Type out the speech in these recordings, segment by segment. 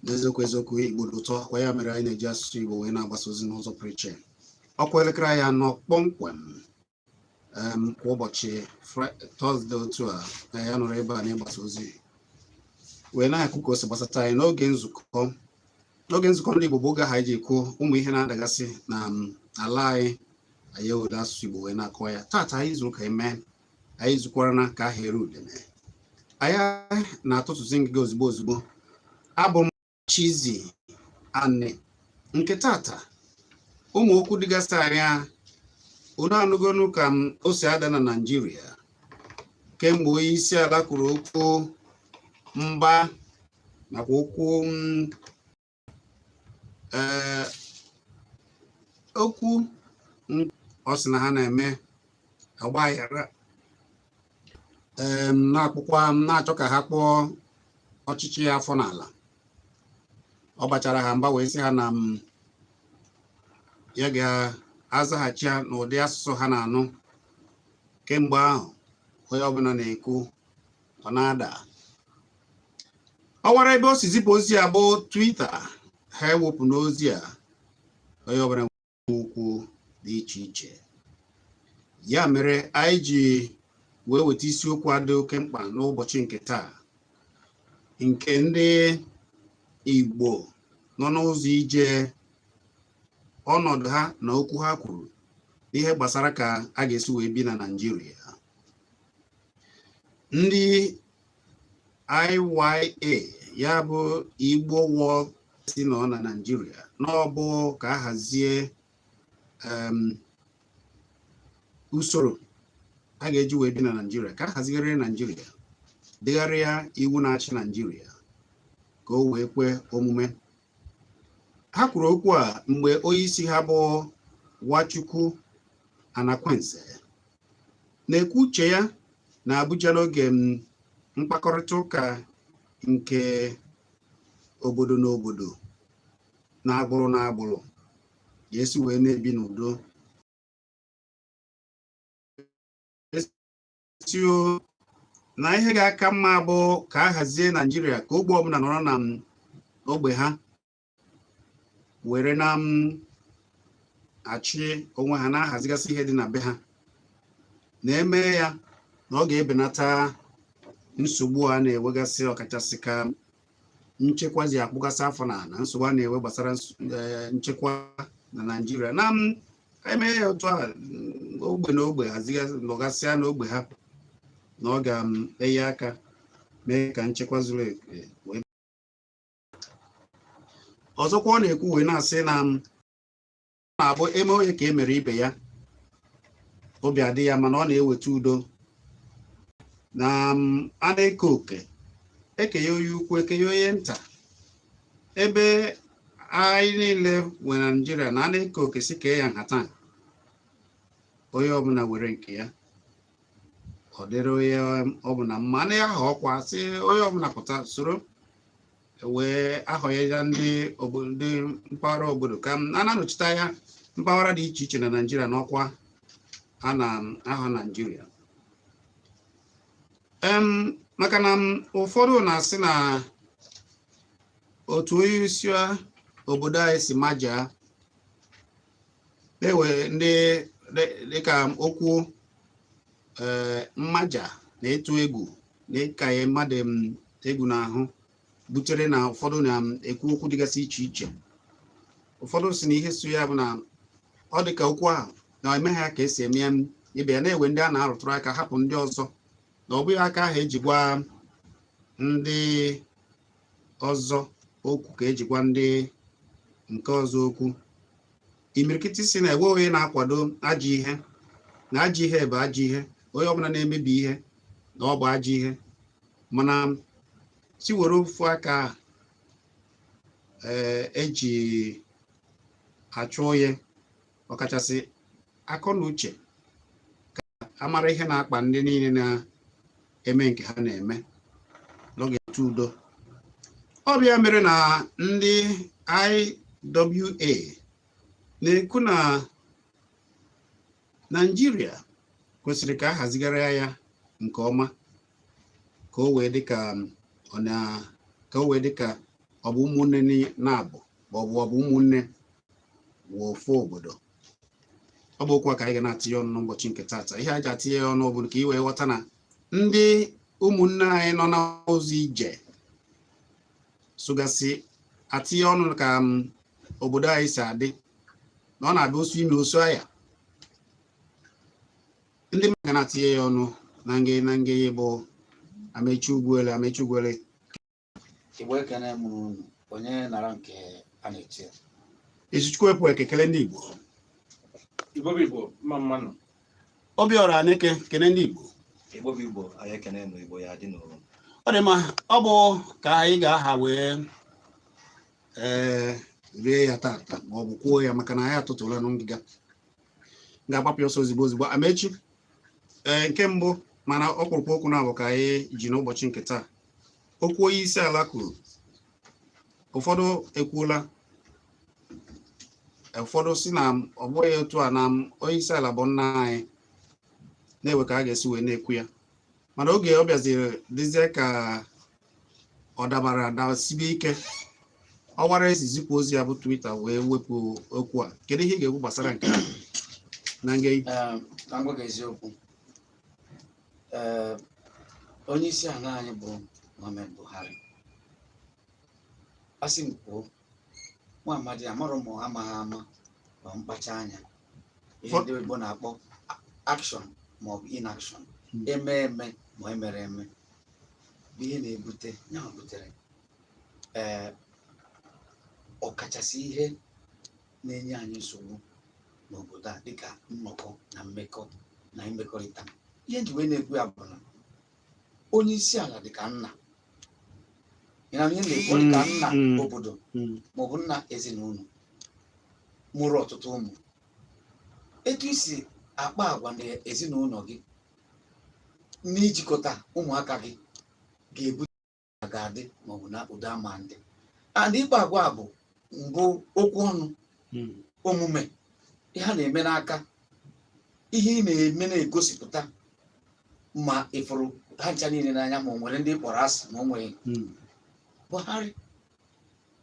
n'eziokwu Igbo dị ụtọ kwa ya mere anyị na-eji asụsụ Igbo wee na-agbasa ozi n'ụzọ pụrụ iche. Ọkwa elekere anyị anọ kpọmkwem kwa ụbọchị Tọzdee otu a ya nọrọ ebe a na-agbasa ozi wee na-ekwu ka o si gbasata anyị n'oge nzukọ ndị Igbo bụ oge ha ji ekwu ụmụ ihe na-adagasị na ala anyị ewere asụsụ Igbo wee na-akọwa ya. Taata anyị zuru ka eme anyị zukwara na ka ahụ ere udene anyị na-atụtụzi ngịga ozugbo abụ m Chizzy anị nke tata ụmụ okwu dịgasị anya unu anụgonu ka o si ada na Naịjirịa kemgbe onye isi ala kwuru okwu mba nakwa okwu ọ sị na ha na-eme agbaghara na-achọ ka ha kpọọ ọchịchị ya afọ n'ala. Ọ gbachara ha mba wee sị ha na ya ga-azaghachi ha n'ụdị asụsụ ha na-anụ. Kemgbe ahụ onye ọbụla na-ekwu ọ na-ada. Ọ nwere ebe o si zipụ ozi a bụ Twitter, ha ewepụ n'ozi a onye ọbụla nwere okwu dị iche iche. Ya mere anyị ji wee weta isiokwu a dị oke mkpa n'ụbọchị nke taa, nke ndị Igbo nọ n'ụzọ ije ọnọdụ ha na okwu ha kwuru n'ihe gbasara ka a ga-esi wee bi na Naịjirịa. Ndị IYA ya bụ Igbo World si nọ na Naịjirịa n'ọbụ ka a hazie usoro a ga-eji wee bi na Naịjirịa, ka a hazigharịa Naịjirịa, degharịa iwu na-achị Naịjirịa ka o wee kwe omume. Ha kwuru okwu a mgbe onye isi ha bụ Nwachukwu Anakwenze na-ekwu uche ya na Abuja n'oge mkpakọrịta ụka nke obodo na obodo na agbụrụ na agbụrụ ga-esi wee na-ebi n'udo. Na ihe ga-aka mma bụ ka a hazie Naịjirịa ka ogbe ọbụla nọrọ na ogbe ha were na achị onwe ha na-ahazigasị ihe dị na be ha. Na-eme ya na ọ ga-ebenata nsogbu a na-enwegasị ọkachasị ka nchekwazi akpụgasị afọ na nsogbu a na-enwe gbasara nchekwa na Naịjirịa. Na eme ya otu a ogbe na ogbe nọgasịa n'ogbe ha na ọ ga-enye aka mee ka nchekwa zuru ezu. Ọzọkwa ọ na-ekwu wee na-asị na na-abụ eme onye ka e mere ibe ya obi adị ya, mana ọ na-eweta udo na a na-eke oke ekenye onye ukwu ekenye onye nta. Ebe anyị niile nwere na Naịjirịa na a na-eke oke si kee ya nhata, onye ọbụla were nke ya, ọ dịrị onye ọbụla mma. Na ya ahọ ọkwa sị onye ọbụla pụta soro wee ahọnye ya ndị mpaghara obodo ka a na-anọchite anya mpaghara dị iche iche na Naịjirịa n'ọkwa a na-ahọ Naịjirịa. Maka na ụfọdụ na-asị na otu onye isi obodo anyị si maja ewe ndị dịka okwu mmaja na etu egwu na ịkanye mmadụ egwu n'ahụ butere na ụfọdụ na-ekwu okwu dịgasị iche iche. Ụfọdụ si na ihe so ya bụ na ọ dị ka okwu ahụ na-eme ha ka esi eme ibe ya, na-ewe ndị a na-arụtụrụ aka hapụ ndị ọzọ, na ọ bụghị aka ahụ ejikwa ndị ọzọ okwu ka ejikwa ndị nke ọzọ okwu. Imirikiti si na ewe onye na-akwado ajọ ihe na ajọ ihe bụ ajọ ihe, onye ọbụla na-emebi ihe na ọ bụ ajọ ihe. Mana si were ofu aka eji achụ onye ọkachasị akọ na uche ka amara ihe na-akpa ndị niile na-eme nke ha na-eme n'oge udo. Ọ bịa mere na ndị IWA na-ekwu na Naịjirịa kwesịrị ka a hazigara ya nke ọma ka o wee dị ka ka o wee dị ka ọ bụ ụmụnne na-abụ ma ọ bụ ụmụnne wụ ofu obodo. Ọ bụ okwu a ka anyị ga na-atinye ọnụ n'ụbọchị nke taata. Ihe a ji atinye ya ọnụ bụ ka ị wee ghọta na ndị ụmụnne anyị nọ n'ụzọ ije sụgasị atinye ọnụ ka obodo anyị si adị, na ọ na-abịa osu ime osu aya. Ndị mmadụ ga na-atinye ya ọnụ na nge bụ Amechi Ugwuele. Igbo ekene m onye nara nke a na-eche. Ezichukwu epụ ekekele ndị Igbo. Igbo bụ Igbo mma mmanụ. Obiọra Aneke kene ndị Igbo. Igbo bụ Igbo anyị ekene m Igbo ya dị n'ụrụ. Ọ dị mma, ọ bụ ka anyị ga-aha wee rie ya tata ma ọ bụ kwuo ya maka na anyị atụtụla na ngịga ga-agbapụ ọsọ ozigbo. Amechi, nke mbụ mana ọkpụrụkpụ okwu na-abụ ka anyị ji n'ụbọchị nke taa. Okwu onye isi ala kwuru, ụfọdụ ekwuola, ụfọdụ si na ọ bụghị otu a, na onye isi ala bụ nna anyị, na-ewe ka a ga-esi wee na-ekwu ya. Mana oge ọ bịaziri dịzie ka ọ dabara adasibe ike, ọ gwara ezi zipụ ozi ya bụ Twitter wee wepụ okwu a. Kedu ihe ị ga-ekwu gbasara nke a na nge ka m gwa gị eziokwu? Onye isi ala anyị bụ Muhammad Buhari. Asị m kwuo, nwa amadi amarụ m amaghị ama ma mkpacha anya, ihe ndị Igbo na-akpọ action ma ọ bụ inaction, eme ma emere eme bụ ihe na-ebute ya butere ọkachasị ihe na-enye anyị nsogbu n'obodo a dịka nnọkọ na mmekọ na imekọrịta. Ihe nji wee na-ekwu ya bụ na onye isi ala dịka nna, ihe na-ekwu dịka nna obodo maọbụ nna ezinụlọ mụrụ ọtụtụ ụmụ. Etu isi akpa agwa na ezinụlọ gị n'ijikọta ụmụaka gị ga-ebute ga-adị maọbụ na ụda ama ndị and ịkpa agwa bụ mbụ okwu ọnụ, omume, ihe a na-eme n'aka, ihe ị na-eme na-egosipụta ma ịfụrụ ha ncha niile n'anya ma o nwere ndị kpọrọ asị ma o nwere. Buhari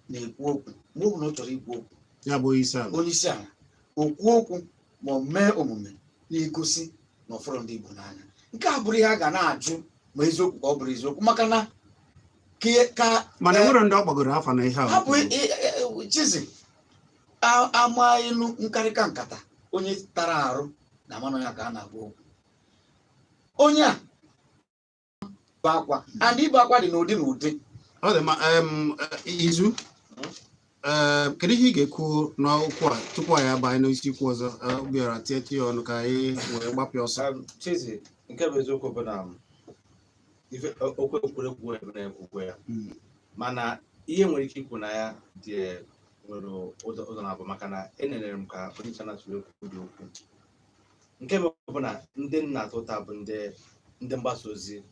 na-ekwu okwu mgbe ọ bụla ọ chọrọ ikwu okwu, ya bụ onye isi ala okwu okwu ma ọ mee omume na-egosi na ọfụrụ ndị Igbo n'anya. Nke a bụrụ ihe a ga na-ajụ ma eziokwu ka ọ bụrụ eziokwu, maka na mana enwere ndị ọ gbagoro afa na ihe a bụ Chizzy ama elu nkarịka nkata onye tara arụ na amanụ ya ka a na-agwa okwu. Onye a bụ akwa, and ịbụ akwa dị n'ụdị na ụdị. Ọ dị ma izu kedu ihe ị ga-ekwu n'okwu a tupu anyị abanye n'isi ikwu ọzọ? Bịara tie ọnụ ka anyị wee gbapụ ọsọ. Chizzy, nke bụ eziokwu bụ na ife okwu ekwurekwu ekwu ya, mana ihe nwere ike ikwu na ya dị nwere ụzọ na-abụ, maka na enenere m ka onye isi ala tụrụ ekwu dị okwu. Nke bụ na ndị nna atụta bụ ndị mgbasa ozi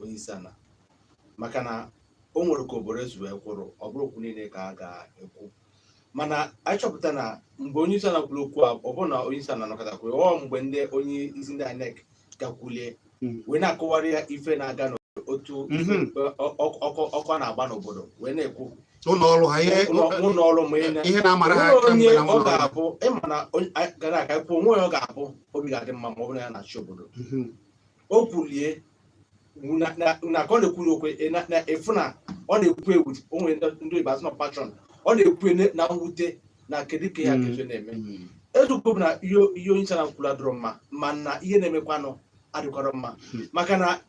onye isi ala, maka na o nwere ka obodo esi wee kwụrụ, ọ bụrụ okwu niile ka a ga-ekwu. Mana anyị chọpụta na mgbe onye isi ala kwuru okwu a, ọ bụrụ na onye isi ala nọkọta kwuru, ọ mgbe onye isi ndị INEC gakwulie wee na-akọwara ya ife na-aga n'otu ọkụ a na-agba n'obodo, wee na-ekwu ụlọ ọrụ ma ihe na-amara ha onye ọ ga-abụ ịma na gara aga ikwu onwe ya ọ ga-abụ obi ga-adị mma ma ọ bụrụ ya na-achị obodo. O kwulie na ka ọ na-ekwuru okwe na-efu na ọ na-ekwu ewu, o nwere ndị Igbo asị na patron, ọ na-ekwu na mwute na kedu ka ya ga-ezo na-eme. Ezukwu bụ na ihe onye isi ala kwuru adịrọ mma, mana ihe na-emekwanụ adịkwara mma, maka na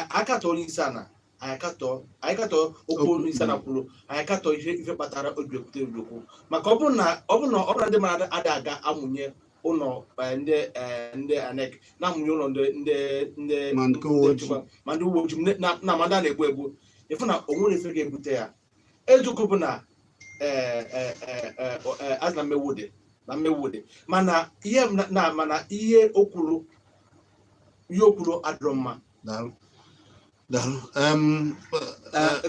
akatọ onye isi ala, anyị katọ okwu onye isi ala kwuru, anyị katọ ife kpatara obi ekwute okwu. Maka ọ bụrụ na ndị mmadụ adịghị aga amụnye ụlọ ndị INEC na-amụnye ụlọ ndị ma ndị uwe ojii na mmadụ a na-egbu ịfụ na o nwere ife ga-ebute ya. Ezukwu bụ na azụ na mmewude, mana ihe o kwuru adịrọ mma.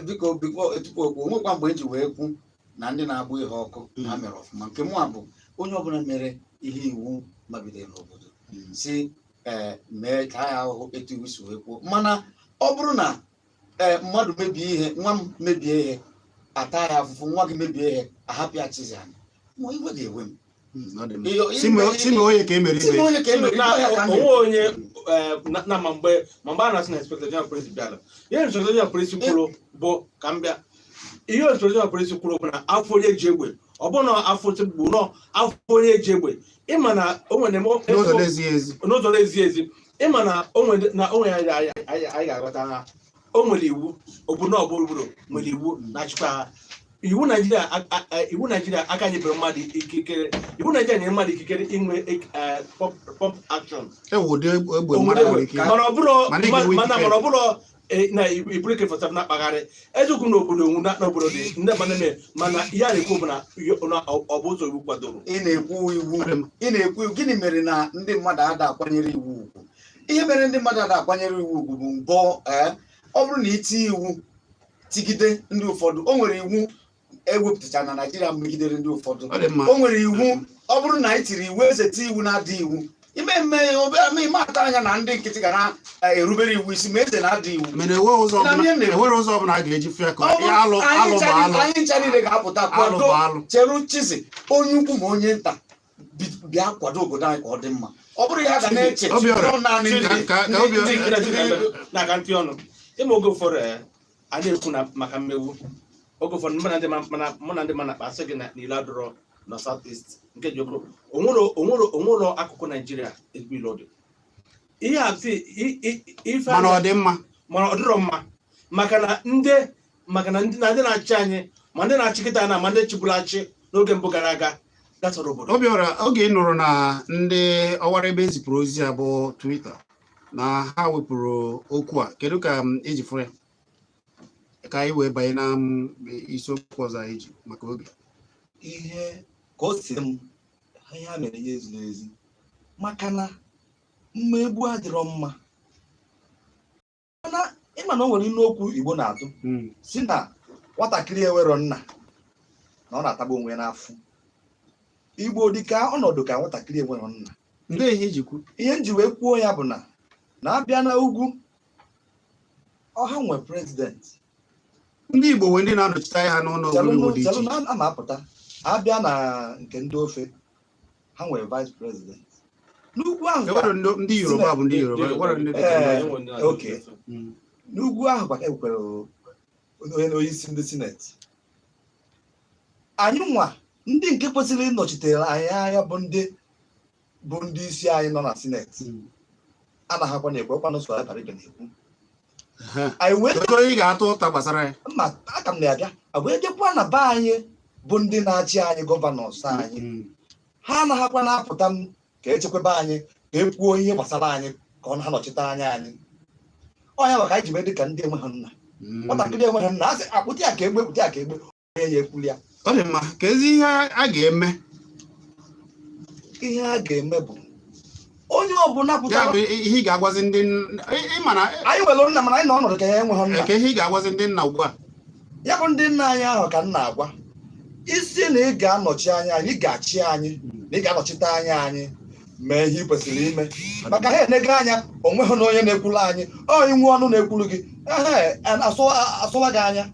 Biko tupu okwu nwekwa mgbe eji wee kwu na ndị na-agbụ ihe ọkụ ha mere ọfụma. Nke mụ bụ onye ọbụla mere ihe iwu mabidoro n'obodo si mee ka ya ahụhụ etu iwu si wee kwuo. Mana ọ bụrụ na mmadụ mebie ihe nwa m mebie ihe ata ya afụfụ nwa gị mebie ihe ahapụ ya Chizzy anyị nwa iwe ga-ewe m si onye ka emere ibe onwe onye na mgbe a na-asị na inspector general police bịara ihe inspector general police kwuru bụ ka m bịa ihe inspector general police kwuru bụ na afọ onye ji egbe ọ bụ na afọ bụ nọ afọ onye ji egbe ịma na o nwere n'ụzọ na-ezi ezi ịma na o nwere anyị ga-aghọta ha o nwere iwu obodo ọbụrụ nwere iwu na-achịkwa ha iwu Naijiria aka nyebere mmadụ ikikere iwu Naijiria nyere mmadụ ikikere inwe pump action mana ọ bụrụ na iburu ike fọtara na-akpagharị eziokwu n'obodo n'obodo dị ndị baneme mana ihe a na-ekwu bụ na ọ bụ ụzọ iwu kwadoro ị na-ekwu iwu gịnị mere na ndị mmadụ ada akwanyere iwu ugwu ihe mere ndị mmadụ ada akwanyere iwu ugwu bụ mbọ ọ bụrụ na itinye iwu tigide ndị ụfọdụ o nwere iwu ewepụtachara na Naịjirịa megidere ndị ụfọdụ o nwere iwu ọ bụrụ na anyị tiri iwu eze ti iwu na-adị iwu ime ime ata anya na ndị nkịtị ga na-erubere iwu isi ma eze na-adị iwu mere enwere ụzọ ọbụla a ga-eji fịa ka anyị ncha niile ga-apụta kwado cheru Chizzy onye ukwu ma onye nta bịa kwado obodo anyị ka ọ dị mma ọ bụrụ ya ga na-eche naanị na-aga ntị ọnụ ịma oge ụfọdụ a na-ekwu maka mmegbu oge ụfọdụ mụ na ndị mana akpa asị gị na ile adọrọ na South East nke ji okoro onwere akụkụ Naijiria ezigbo ile ọdụ ihe a ife mana ọ dị mma mana ọ dịrọ mma maka na ndị na-achị anyị ma ndị na-achịkịta na ma ndị chịbụrụ achị n'oge mbụ gara aga gatọrọ obodo Obiora oge ị nụrụ na ndị ọwara ebe ezipụrụ ozi a bụ Twitter na ha wepụrụ okwu a kedu ka eji fụrụ ya ka anyị wee banye na isiokwu ọzọ anyị ji maka oge ihe ka o si m ihe a mere ya ezuru ezi maka na mmegbu adịrọ mma mana ịma na o nwere n'okwu Igbo na-atụ si na nwatakịrị ewero nna na ọ na-atagbu onwe n'afọ Igbo dịka ọnọdụ ka nwatakịrị ewero nna ndị ihe ijikwu ihe nji wee kwuo ya bụ na na-abịa na ugwu ọha nwe prezidenti ndị Igbo nwere ndị na-anọchite anya ha n'ụlọ obodo dị iche a na-apụta abịa na nke ndị ofe ha nwere vice president n'ugwu ahụ ndị Yoruba bụ ndị Yoruba n'ugwu ahụ kwa ekwere onye isi ndị sineti anyị nwa ndị nke kwesịrị ịnọchitere anyị anya bụ ndị isi anyị nọ na sineti anaghịkwa na-ekwe ọkwa n'ụsọ ya ibe na-ekwu ị ga-atụ ụta gbasara ya mma aka m na-abịa wee jekwa na be anyị bụ ndị na-achị anyị gọvanọs anyị ha anaghịkwa na-apụta m ka echekwebe anyị ka e kwuo ihe gbasara anyị ka ọ na-anọchite anya anyị ọnya maka anyị ji mee dị ka ndị enweghị nna nwatakịrị enweghị nna a sị akpụta ya ka egbe kpụta ya ka egbe onye ya ekwuli ya ọ dị mma ka ezi ihe a ga-eme ihe a ga-eme bụ onye ọbụla pụtara ya bụ ihe ị ga-agwazi ndị ịmana anyị nwere nna mana anyị nọ ọnọdụ ka ya enweghị nna ka ihe ị ga-agwazi ndị nna ugbu a ya bụ ndị nna anyị ahụ ka m na-agwa isi na ị ga-anọchi anya anyị ị ga-achị anyị na ị ga-anọchite anya anyị mee ihe ị kwesịrị ime maka ha enego anya onweghị na onye na-ekwulu anyị inwe ọnụ na-ekwulu gị asụwa gị anya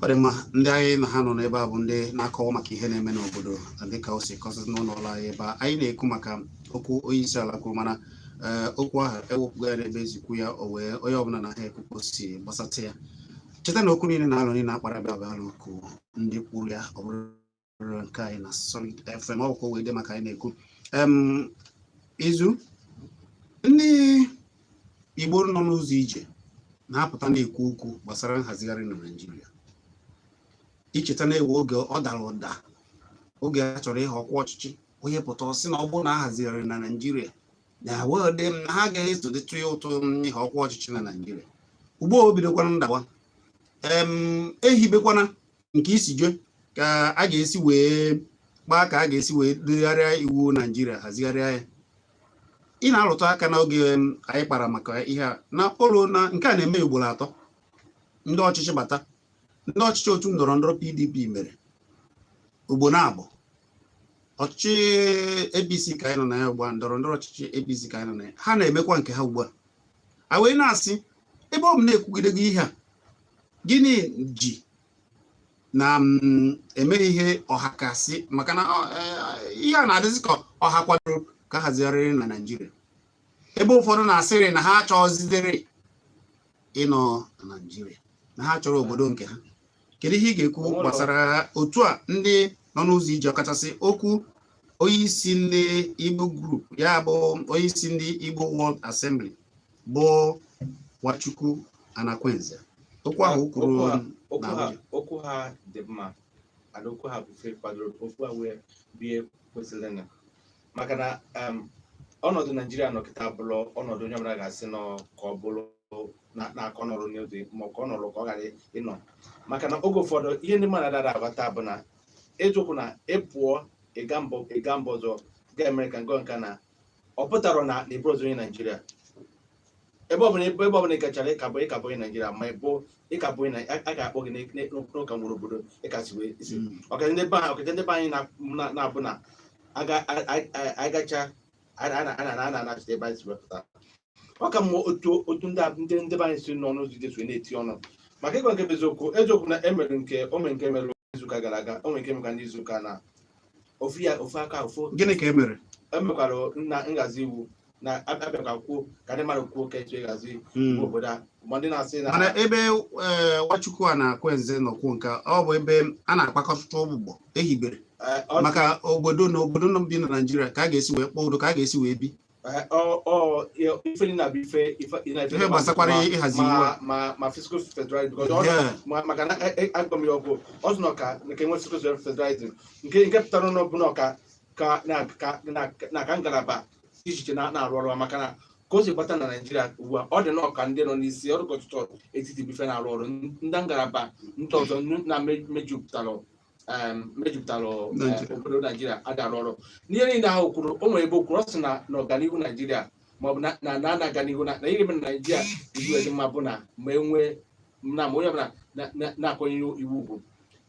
ọ dị mma ndị anyị na ha nọ n'ebe a bụ ndị na-akọwa maka ihe na-eme n'obodo dịka o si kọsị n'ụlọ ọrụ anyị ebe anyị na-ekwu maka okwu onye isi ala kwuru mana okwu ahụ ewepụga ya n'ebe ezikwu ya o wee onye ọbụla na ha ekwukwo si gbasata ya cheta na okwu niile na-alụ niile akpara bịa bịa n'okwu ndị kwuru ya ọ bụrụ nke anyị na Solid FM ọ bụkwa wee dị maka anyị na-ekwu izu ndị Igbo nọ n'ụzọ ije na-apụta na-ekwu okwu gbasara nhazigharị na Naịjirịa icheta na-ewe oge ọ dara ụda oge a chọrọ ịhọ ọkwa ọchịchị onye pụta ọsị na ọ bụrụ na a hazigharị na Naịjirịa na wede m na ha ga-esodetụ ya ụtụ ịhọ ọkwa ọchịchị na Naịjirịa ugbo o bidokwana ndawa ehibekwana nke isi jee ka a ga-esi wee gbaa ka a ga-esi wee degharịa iwu Naịjirịa hazigharịa ya ị na-arụtụ aka n'oge anyị kpara maka ihe a na ụlọ na nke a na-eme ugboro atọ ndị ọchịchị bata ndị ọchịchị otu ndọrọ ndọrọ PDP mere ugbo na-abụ ọchịchị APC ka anyị nọ na ya ugbu a ndọrọ ndọrọ ọchịchị APC ka anyị nọ na ya ha na-emekwa nke ha ugbu a wee na-asị ebe ọ bụ na-ekwugide gị ihe a gịnị ji na eme ihe ọha kasị maka na ihe a na-adịzi ka ọha kwadoro ka hazigharịrị na Naịjirịa ebe ụfọdụ na-asịrị na ha achọzidere ịnọ na Naịjirịa na ha chọrọ obodo nke ha. Kedu ihe ị ga-ekwu gbasara otu a ndị nọ n'ụzọ ije ọkachasị okwu onyeisi ndị Igbo group ya bụ onyeisi ndị Igbo World Assembly bụ Nwachukwu Anakwenze okwu ahụ kwuru okwu ha dị mma ana okwu ha bụ fe kwadoro okwu ha wee bie kwesịrị maka na ọnọdụ Naijiria nọkịta bụrụ ọnọdụ onye ọbụla ga-asị nọ ka ọ bụrụ na-akọ nọrụ n'oge ma ọ ka ọ nọrụ ka ọ ghara ịnọ maka na oge ụfọdụ ihe ndị mmadụ dara aghọta bụ na eziokwu na ịpụọ ịga mba ọzọ ga Amerịka ngo nka na ọ pụtara na ịbụrụ ọzọ onye Naijiria ebe ọbụla ị gachara ịkabụ onye Naijiria ma ịbụ ịkabụ onye a ga-akpọ gị n'ụka nwere obodo ịkasị wee isi ọkacha ndị be anyị na-abụ na agacha na-anachite ebe anyị si wepụta ọ ka mma otu ndị be anyị si n'ọnụ ụzọ ije na-eti ọnụ maka ịgwa nke bụ eziokwu na emere nke mere izuụka gara aga o nwere nke emeka n'izuụka na ofu aka ofu gịnị ka emere emekwara na nhazi iwu na abịakwa kwuo ka ndị mmadụ kwuo ka etu ịhazi iwu obodo a ma ndị na-asị na mana ebe Nwachukwu Anakwenze nọkwu nke ọ bụ ebe a na-akpakọta ụgbọ ehibere maka obodo na obodo bi na Naịjirịa ka a ga-esi wee kpọọ udo ka a ga-esi wee bi ife na-abụ ife gbasakwara ịhazi iwu ma fiscal federalism maka na agba m ya ọgwụ ọzọ nọ ka nke nwe fiscal federalism nke pụtara n'ọbụla na ka ngalaba ichiche na-arụ ọrụ maka na ka o si gbata na Naịjirịa ugbu a ọ dị n'ọka ndị nọ n'isi ọrụ ọchịchị etiti bife na-arụ ọrụ ndị ngalaba ndị ọzọ na-mejupụtara obodo Naịjirịa adị arụ ọrụ n'ihe niile ahụ kwuru o nwere ebe o kwuru ọ sị na ọganihu Naịjirịa maọbụ na na-aga n'ihu na ihe eme na Naịjirịa iwu dị mma bụ na ma enwee na ma onye ọbụla na-akwanyere iwu ugwu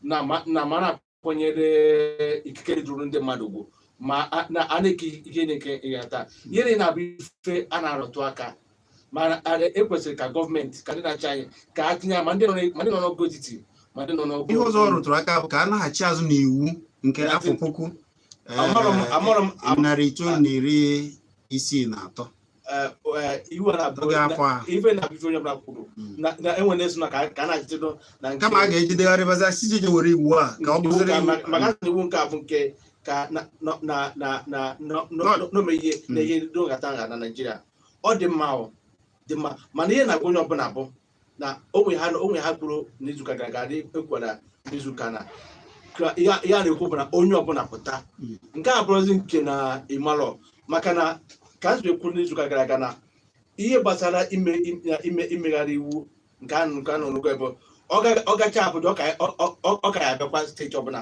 na ma na-akwanyere ikikere juru ndị mmadụ ugwu ma a na-eke ihe na-eke ịghata ihe niile na-abụ ife a na-arụtụ aka ma ekwesịrị ka gọọmenti ka ndị na-achị anyị ka a tinye ma ndị nọ n'ogo etiti ma ndị nọ n'ogo ihe ọzọ ọ rụtụrụ aka bụ ka a naghachi azụ n'iwu nke afọ 1963 iwu ife na-abụ onye ọbụla kwuru na enwe na-eso na ka a na-achịtụ na nke kama a ga-ejidegharịbazi asịji were iwu a ka ọ bụziri maka iwu nke a bụ nke ka n'ome ihe na ihe ndị nghata nha na Naịjirịa ọ dị mma mana ihe na-agwa onye ọbụla bụ na onwe ha kwuru n'izuụka gara aga ekwara n'izuụka na ya na-ekwu bụ na onye ọbụla pụta nke a bụrụzi nke na ịmalụ maka na ka nzụ ekwuru n'izuụka gara aga na ihe gbasara imegharị iwu nke anọ n'ogo ebe ọ gacha abụja ọ ka ya abịakwa steeti ọbụla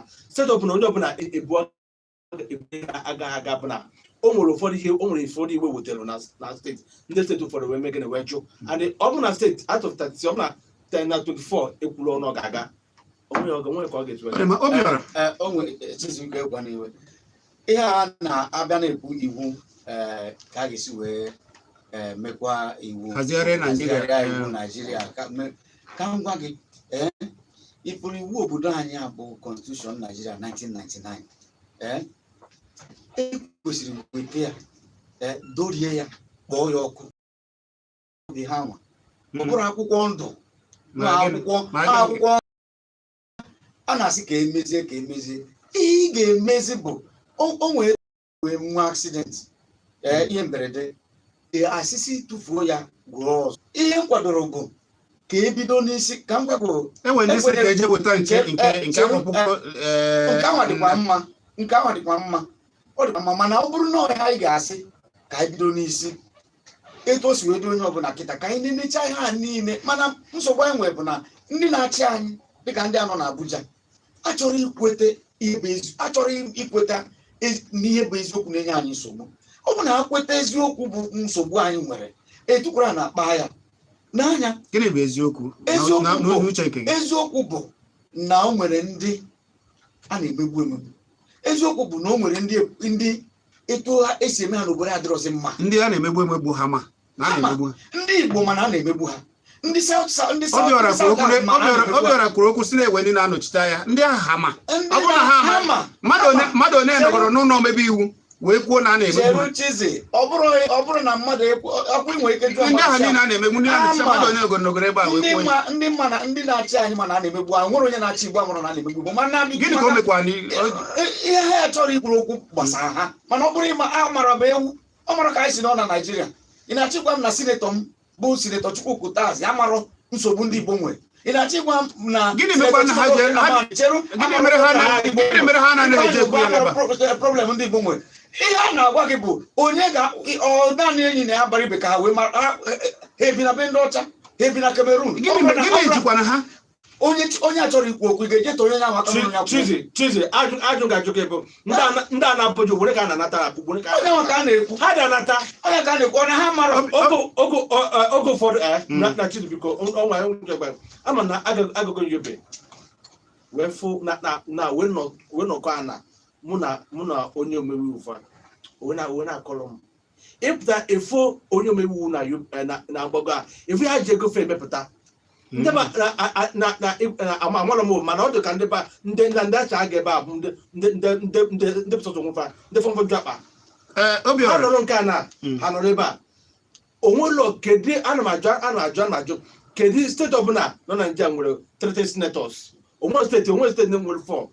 onye ọbụla ebu agaghị aga bụ na o nwere ụfọdụ iwe wetara na steeti ndị steeti ụfọdụ wee megana wee jụ and ọ bụ na steeti out of 30 ọ bụ na 10 na 24 ekwuru ọnụ ọ ga-aga onwe ka ọ ga-ezu ihe a na-abịa na-ekwu iwu ka a ga-esi wee mekwa iwu Naịjirịa ka m gwa gị ịpụrụ iwu obodo anyị bụ Constitution Naịjirịa 1999 ekwesịrị weta ya dorie ya kpọọ ya ọkụ dị ha nwa ọ bụrụ akwụkwọ ndụ akwụkwọ a na-asị ka emezie ihe ị ga-emezi bụ o nwee nwa accident ihe mberede asịsị tụfuo ya gụọ ọzọ ihe m kwadoro bụ ka ebido n'isi ka m gwagoro nke ahụ dịkwa mma ọ dịkwa mma mana ọ bụrụ na ọhịa anyị ga-asị ka anyị bido n'isi etu o si wee dị onye ọbụla kịta ka anyị na-emecha ihe a niile mana nsogbu anyị nwere bụ na ndị na-achị anyị dịka ndị anọ n'Abuja achọrọ ikweta n'ihe bụ eziokwu na-enye anyị nsogbu ọ bụ na ha kweta eziokwu bụ nsogbu anyị nwere etukwara na-akpa ya n'anya. Gịnị bụ eziokwu? Eziokwu bụ na o nwere ndị a na-emegbu eziokwu bụ na o nwere ndị etu ha esi eme ha n'obodo adịrọzi mma, ndị a na-emegbu ha ma ndị Igbo mana a na-emegbu ha ndị South Obiora kwuru okwu si na-ewe ndị na-anọchite anya ndị ahụ ha ma ọ bụrụ na ha ama mmadụ one nọgoro n'ụlọ omebe iwu wee kwuo na a na-emegbu Chizzy ọ bụrụ na mmadụ ọkwa inwe ike jụọ ndị ahụ niile a na-emegbu ndị na-anọchite mmadụ one nọgoro ebe a wee kwuo ndị na-achị anyị mana a na-emegbu ahụ nwere onye na-achị Igbo amụrụ na a na-emegbu mana gịnị ka o mekwa ihe ha ya chọrọ ikwuru okwu gbasara ha mana ọ bụrụ ịma a mara bụ ewu ọ mara ka anyị si nọ na Naịjirịa ị na-achịkwa m na sinetọ m bụ sinetọ Chukwuka Utazi ya mara nsogbu ndị Igbo nwere ị na-achịkwa m na gịnị mere ha na-eje ekwu ya n'ebe problem ndị Igbo nwere ihe a na-agwa gị bụ onye naanị enyi na ya bara ibe ka ha wee mara ha ebi na be ndị ọcha ha ebi na Cameroon gịnị jikwana ha onye a chọrọ ikwu okwu ị ga-eje ta onye na-amaka ya Chizzy ajụ ga-ajụ gị bụ ndị a na-apụjụ ugboro ka a na-anata onye nwa ka a na-ekwu ha dị-anata onye ka a na-ekwu ọnya ha mara oge ụfọdụ na Chizzy biko ọnwa ama na agụgụ yobe wee fụ na wee nọkọ ana mụ na onye omebe iwu wee na-akọrọ m ịpụta efo onye omebe iwu na agbago a efu ha ji egofe emepụta ndị amarọ m mana ọ dị ka ndị acha aga ebe a bụ ndị pụtụtụ nwụfa ndị fọmfọju akpa ha nọrọ nke a na ha nọrọ ebe a onwelọ kedu ana m ajụ kedu steeti ọbụla nọ na Naịjirịa nwere 30 senators onwe steeti nwere 4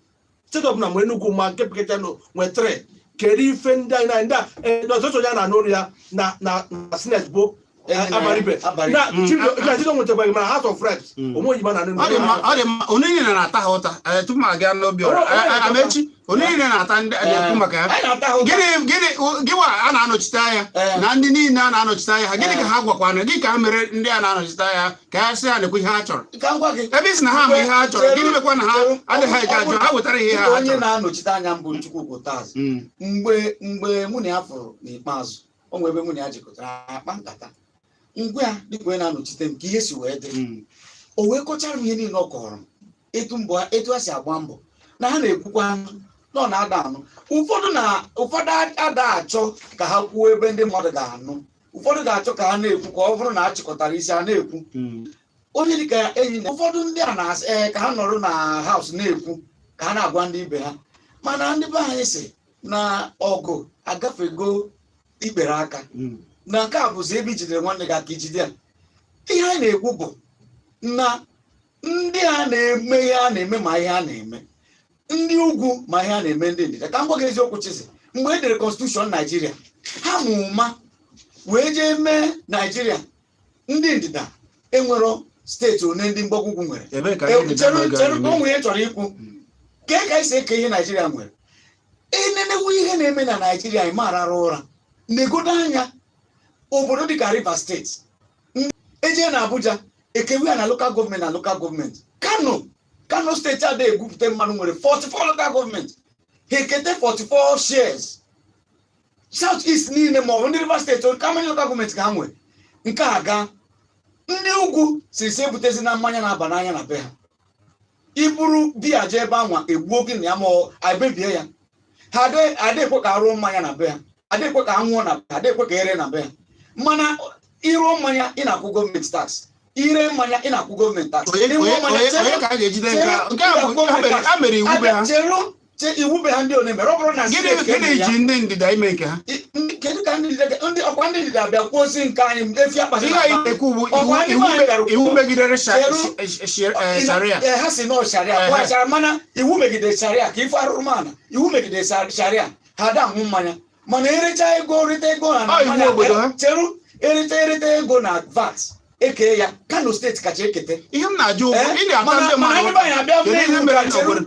steeti ọbụla nwere Enugu ma nke peketa nwere 3 kedu ife ndị ọzọchọ ya na n'olu ya na senate bụ abaribe na Chido nwetakwara mana House of Reps onwe oyibo na onye niile na-ata ha ụta tupu m aga n'Obiora Amechi onye niile na-ata ndị na-ekwu maka ya gịwa a na-anọchite anya na ndị niile a na-anọchite anya ha gịnị ka ha gwakwana gị ka ha mere ndị a na-anọchite anya ka ha sị ha na-ekwu ihe ha chọrọ ebe isi na ha ma ihe ha chọrọ gịnị mekwa na ha adịghị eji ajụ ha wetara ihe ha onye na-anọchite anya mbụ Chukwuka Utazi mgbe mụ na ya fụrụ n'ikpeazụ o nwere ebe mụ na ya jikọtara akpa nkata ngwe a dịka onye na-anọchite m ka ihe si wee dị o wee kọchara m ihe niile ọ kọrọ m etu ha si agba mbọ na ha na-ekwukwa nọ na-ada anụ ụfọdụ ada achọ ka ha kwuo ebe ndị mmadụ ga-anụ ụfọdụ ga-achọ ka ha na-ekwu ka ọ bụrụ na a chịkọtara isi ha na-ekwu onye dịka enyi na ụfọdụ ndị a na-asị ka ha nọrọ na haus na-ekwu ka ha na-agwa ndị ibe ha mana ndị be anyị si na ọgụ agafego ikpere aka na nke a bụzi ebe ijidere nwanne gị aka ijide ya ihe anyị na-ekwu bụ na ndị a na-eme ihe a na-eme ma ihe a na-eme ndị ugwu ma ihe a na-eme ndị ndịda ka m gwa gị eziokwu Chizzy mgbe e dere Constitution Naijiria ha mụma wee jee mee Naijiria ndị ndịda enwero steeti one ndị mgbagwugwu nwere chere onwe ya chọrọ ikwu ka esi eke ihe Naijiria nwere enenewu ihe na-eme na Naijiria anyị ma arara ụra negodo anya obodo dịka Rivers steeti eje na Abuja ekewe ya na local gọọmenti Kano steeti adịghị egwupụta mmanụ nwere 44 local gọọmenti ha ekete 44 shares South East niile maọbụ ndị Rivers steeti kamany local gọọmenti ka ha nwere nke a gaa ndị ugwu si ebutezi na mmanya na-aba n'anya na be ha iburu biya jee ebe anwa egbuo gị na ya ma ebebie ya ha adịghịkwe ka arụọ mmanya na be ha adịghịkwe ka ha nwụọ na be ha adịghịkwe ka ere na be ha mana ịrụọ mmanya ị na-akwụ gọọmenti tax ire mmanya ị na-akwụ gọọmenti tax iwu be ha ndị one mere ọ bụrụ na ji ndị ndịda ime nke ha kedu ka ndị ọkwa ndị ndịda bịa kwuo ozi nke anyị efi akpasị iwu megidere sharia ha si nọ sharia kwachara mana iwu megidere sharia ka ife arụrụ mana iwu megidere sharia ha da aṅụ mmanya mana erecha ego rite ego na cheru erite ego na VAT eke ya Kano steeti kacha ekete ihe m na-ajụ ị na-ata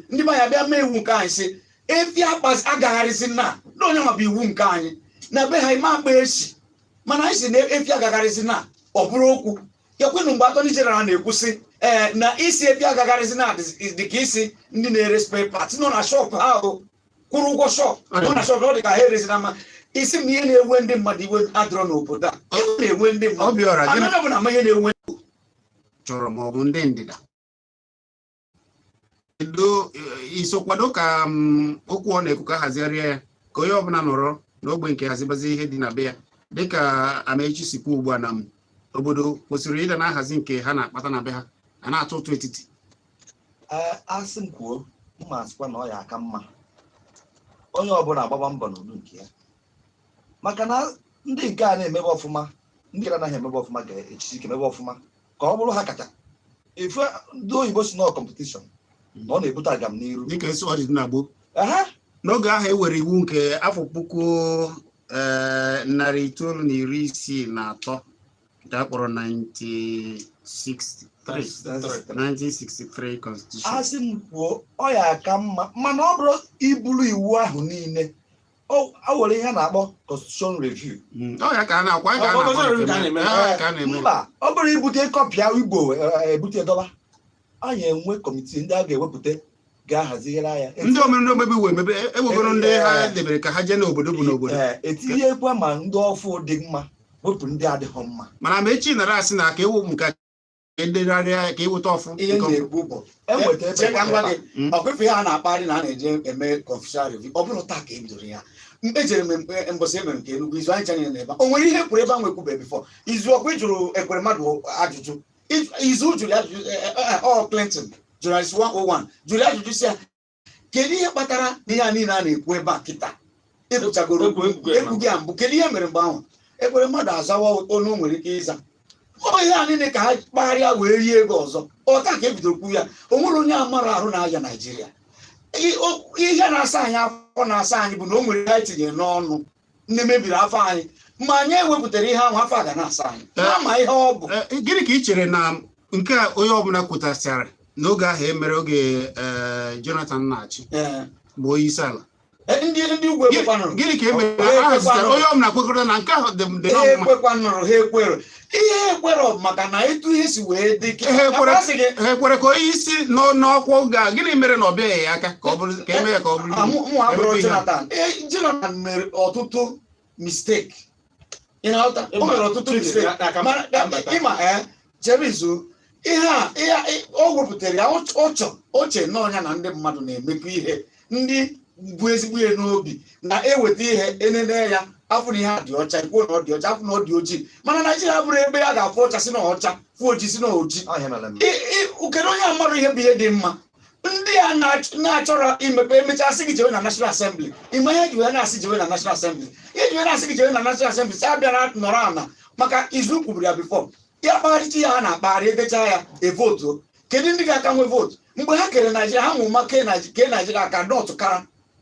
ndị banya abịa mee iwu nke anyị si efi akpasị agagharịsị na onye ma bụ iwu nke anyị na be ha ime akpa esi mana anyị si na efi agagharịsị na ọ bụrụ okwu ekwenụ mgbe Attorney General na-ekwusị na isi efi agagharịsị na dị ka isi ndị na-ere spare parts nọ na shop ha kwụrụ ụgwọ shop nọ na shop ọ dị ka ha erezi na mma isi m ihe na-ewe ndị mmadụ iwe adịrọ n'obodo a na-ewe ndị mmadụ anaghị bụ na ama ihe na-ewe chọrọ ma ọ bụ ndị ndịda iso kwado ka okwu ọ na-ekwu ka hazigharịa ya ka onye ọbụla nọrọ n'ogbe nke hazibazi ihe dị na be ya dịka Amechi sikwu ugbu a na obodo kwesịrị ịdị na-ahazi nke ha na-akpata na be ha a na-atụ ụtụ etiti. Asị m kwuo mma asịkwa na ọ ya aka mma onye ọbụla agbaba mbọ n'udu nke ya, maka na ndị nke a na-emebe ọfụma ndị anaghị emebe ọfụma ga-echichi ike emebe ọfụma ka ọ bụrụ ha kacha ife ndị oyibo si nọ kọmpetishọn na ọ na-ebute agam n'iru dịka esi ọdịdị na gboo n'oge ahụ ewere iwu nke afọ 1963 nke a kpọrọ 1963 constitution. asị m kwuo ọ ya aka mma mana ọ bụrụ iburu iwu ahụ niile o were ihe a na-akpọ constitution review ọ ya ka a na-akwa mba ọ bụrụ ibute kọpịa Igbo ebute dọba anyị enwe kọmitii ndị a ga-ewepụta ga-ahazigharị ya ndị omebe iwu ewegoro ndị ha debere ka ha jee n'obodo bụ n'obodo etinyekwa ma ndị ọfụ dị mma wepụ ndị adịghị mma mana ma echi nara asị na ka ewu nka edegharịa ka eweta ọfụ ihe na-egbu bụ ọkwefe ihe a na-akparị na a na-eje eme confucial review ọ bụrụ taa ka e bidoro ya ejere m mbọsị emere nke Enugu izu anyị chanyere n'ebe o nwere ihe kwuru ebe a nwekwube bifọ izu ọkwa jụrụ ekwere mmadụ ajụjụ izu jụrụ ajụjụ Clinton jụrụ 101 jụrụ ajụjụ si ya kedu ihe kpatara na ihe a niile a na-ekwu ebe a kịta ebuchagoro egwu gị a mbụ kedu ihe mere mgbe ahụ ekwere mmadụ azawa onu nwere ike ịza ọ ihe a niile ka ha kpagharịa wee rie ego ọzọ ọta ka ebidoro kwu ya o nwere onye amara ahụ na-aya Naijiria ihe na-asa anyị afọ na-asa anyị bụ na o nwere ha etinyere n'ọnụ ndị mebiri afọ anyị ma anyị ewepụtara ihe ahụ afọ a ga na-asa anyị ama ihe ọ bụ gịnị ka ị chere na nke a onye ọbụla kwutasịara n'oge ahụ emere oge Jonathan na-achị bụ onye isi ala ndị ugwu ekwekwanụrụ gịnị ka emere onye ọbụla kwekọrọ na nke ahụ dị ha ekwekwanụrụ ha ekwero ihe ekwero maka na etu ihe si wee dị ha ekwere ka onye isi n'ọkwa oge a gịnị mere na ọ bịaghị ya aka ka ọ bụrụ ka eme ya ka ọ bụrụ Jonathan mere ọtụtụ mistake o mere ọtụtụ mistake ịma chere izu ihe a o wepụtara ya oche n'ọnya na ndị mmadụ na-emekọ ihe ndị bụ ezigbo ihe n'obi na-eweta ihe enene ya afọ na ihe a dị ọcha ikwuo na ọ dị ọcha afọ na ọ dị ojii mana Naijiria bụrụ ebe ya ga-afụ ọcha si na ọcha fụ ojii si na ojii kedu onye amarụ ihe bụ ihe dị mma ndị a na-achọrọ imepe emechasị gị jewe na National Assembly ime ihe ji wee na-asị jewe na National Assembly ihe ji wee na-asị gị jewe na National Assembly si abịara nọrọ ana maka izu kwuburu ya bifọ ya kpagharịcha ya ha na-akpagharị edecha ya evotu kedu ndị ga-aka nwe votu mgbe ha kere Naijiria ha nwụ maka ke Naijiria aka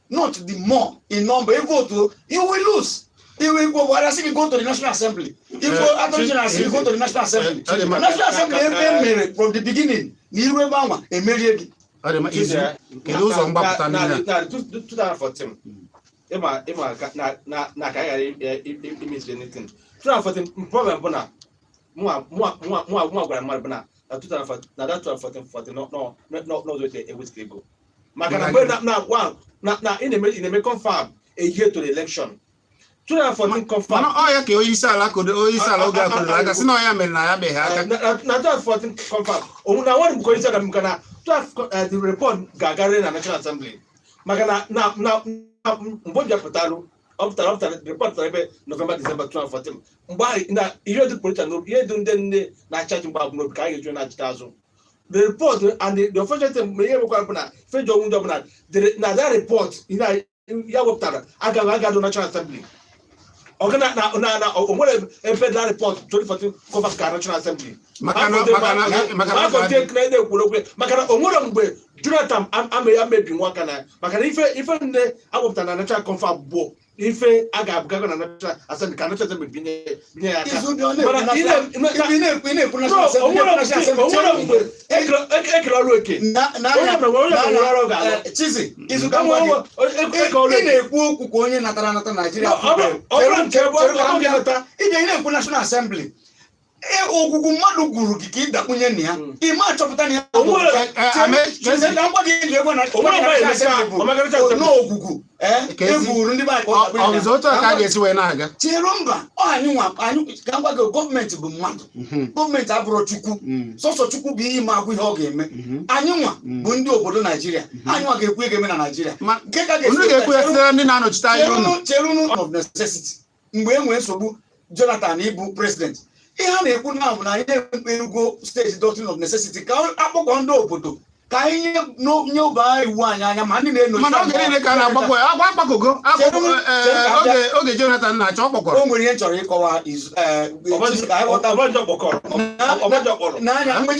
not the more in number vote you will lose. You will go go to the National Assembly. If you Attorney General you go to the National Assembly. National Assembly from the beginning. Niru ebe anwa emerie gị. Kedu ụzọ mgbapụta niile? Na 2014 na ka ya image anything. 2014 problem bụ na mụ gwara mmadụ bụ na 2014 na that 2014 no ewetike ego. Maka na mgbe na in a confirm a year to the election. 2014 confirm. Mana ya ka onye isi ala oge akụrụ aka sị na ya mere na ya beghị aka. Na 2014 confirm. Na one bụ onye isi ala m kana the report ga-agarịrị na National Assembly. Maka na mgbe ọ bịapụtarụ ọpụtara report ebe November December 2014. Mgbe na ihe dị political n'obi ihe dị ndị na-achaji mgbe abụ n'obi ka a ga-eju na-achịta azụ. The report and the official thing may have a federal window na that report ya wepụtara aga do National Assembly. Na federal report 2014 cover ka National Assembly. Maka na onwere mgbe Jonathan ya mebi nwa kana maka na ife nne awepụtara na National Confab bụ ife a ga-abụgago na National Assembly ka National Assembly binye ya aka. Ekele ọrụ eke Chizzy ị na-ekwu okwu ka onye natara Naijiria ị na-ekwu National Assembly ogwugwu mmadụ gwuru gị ka ị dakpunye na ya ime achọpụta na ya n'ogwugwu egwuru ndị chere mba anyị ka ngwa gị gọọmenti bụ mmadụ gọọmenti abụrụ Chukwu sọsọ Chukwu bụ ihe ime agwụ ihe ọ ga-eme anyị nwa bụ ndị obodo Naijiria anyị nwa ga-ekwu ga-eme na Naijiria chere of necessity mgbe e nwere nsogbu Jonathan ịbụ president ihe a na-ekwu na bụ na anyị na-ekperugo steeti doctrine of necessity ka akpọkọ ndị obodo ka anyị nye ụba iwu anyị anya ma ndị na-enochi mana oge niile ka a na-agbakọ akpakogo oge Jonathan na-achọ ọkpọkọrọ. O nwere ihe chọrọ ịkọwa n'anya mgbe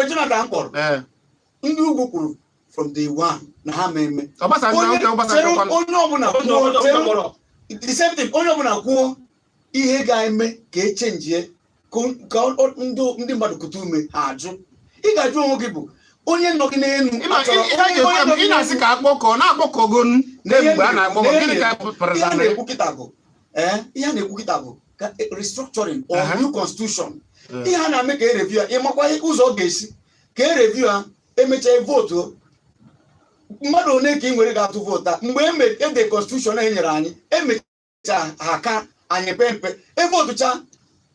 Jonathan kpọrọ ndị ugwu kwuru from day one na ha mmemme onye ọbụla kwuo ihe ga-eme ka echenjie ka ndị mmadụ kute ume ha ajụ. Ị ga-ajụ onwe gị bụ onye nọ gị n'elu ị na-asị ka akpọkọ na-akpọkọgo mgbe a na-akpọkọ gịnị ka pụtara ihe a na-ekwu kịta bụ ka restructuring or new constitution. Ihe a na-eme ka ereview ya ịmakwa ụzọ ọ ga-esi ka ereview ya emechaa vootu mmadụ one ka ị nwere ga-atụ vootu mgbe ede constitution e nyere anyị emecha ha ka anyị pempe evotucha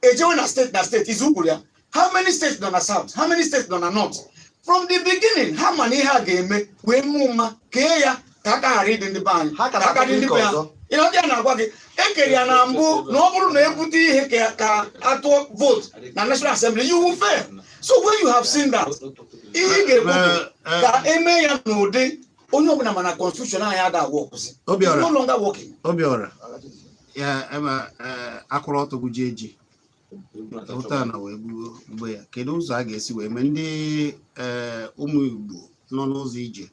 ejewe na steeti izu kwuru ya. How many states nọ na south? How many states nọ na north? From the beginning ha ma na ihe a ga-eme wee mụ mma kee ya ka aka ghara ịdị ndị be anyị aka dị ndị be ya. Ịnọdị ya na-agwa gị ekere ya na mbụ na ọ bụrụ na ebute ihe ka atụọ vote na National Assembly you will fail. So when you have seen that ihe ị ga-ekwu ka eme ya n'ụdị onye ọbụla mana constitution anyị ada workzi. No longer working. Obiora ya akwụrụ ọtọ gụji eji ụta na wee gbuo mgbe ya kedu ụzọ a ga-esi wee mee ndị ụmụ Igbo nọ n'ụzọ ije